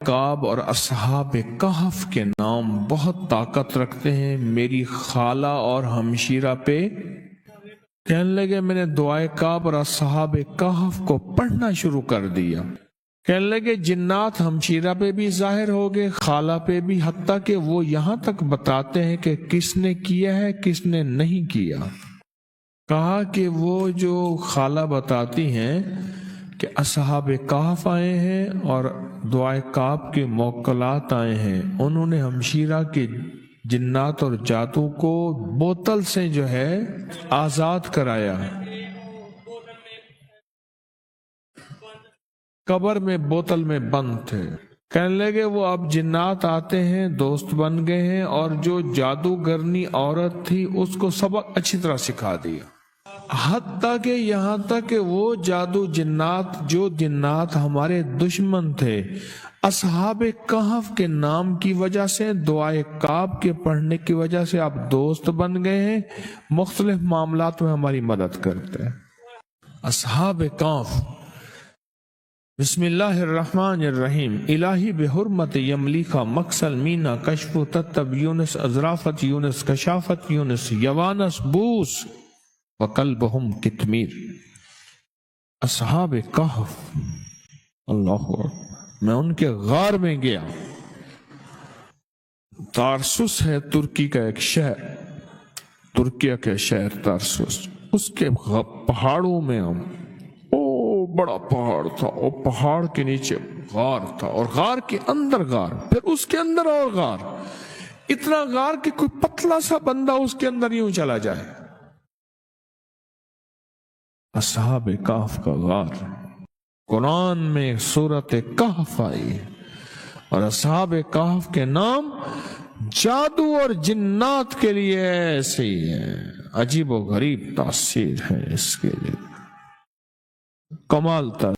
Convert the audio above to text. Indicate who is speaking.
Speaker 1: کعب اور اصحاب کہف کے نام بہت طاقت رکھتے ہیں میری خالہ اور ہمشیرہ پہ۔ کہنے لگے میں نے دعائے کعب اور اصحاب کہف کو پڑھنا شروع کر دیا۔ کہنے لگے جنات ہمشیرہ پہ بھی ظاہر ہو گئے، خالہ پہ بھی، حتیٰ کہ وہ یہاں تک بتاتے ہیں کہ کس نے کیا ہے کس نے نہیں کیا۔ کہا کہ وہ جو خالہ بتاتی ہیں کہ اصحاب کہف آئے ہیں اور دعائے کعب کے موکلات آئے ہیں، انہوں نے ہمشیرہ کے جنات اور جادو کو بوتل سے جو ہے آزاد کرایا۔ قبر میں بوتل میں بند تھے۔ کہنے لگے وہ اب جنات آتے ہیں، دوست بن گئے ہیں، اور جو جادوگرنی عورت تھی اس کو سبق اچھی طرح سکھا دیا۔ حتیٰ کہ یہاں تک کہ وہ جو جنات ہمارے دشمن تھے، اصحاب کہف کے نام کی وجہ سے، دعائے کعب کے پڑھنے کی وجہ سے آپ دوست بن گئے ہیں، مختلف معاملات میں ہماری مدد کرتے ہیں۔ اصحاب کہف۔ بسم اللہ الرحمن الرحیم۔ الہی بحرمت یملیخا مقسل مینا کشف تتب یونس ازرافت یونس کشافت یونس یوانس بوس وقلبہم کتمیر۔ اصحاب کہف، اللہ اکبر، میں ان کے غار میں گیا۔ تارسوس ہے ترکی کا ایک شہر، ترکیہ کے شہر تارسوس، اس کے پہاڑوں میں ہم، بڑا پہاڑ تھا، اور پہاڑ کے نیچے غار تھا، اور غار کے اندر غار، پھر اس کے اندر اور غار، اتنا غار کہ کوئی پتلا سا بندہ اس کے اندر یوں چلا جائے۔ اصحاب کہف کا غار، قرآن میں سورۃ کہف آئی ہے، اور اصحاب کہف کے نام جادو اور جنات کے لیے ایسے ہی ہے، عجیب و غریب تاثیر ہے اس کے لیے، کمال تھا۔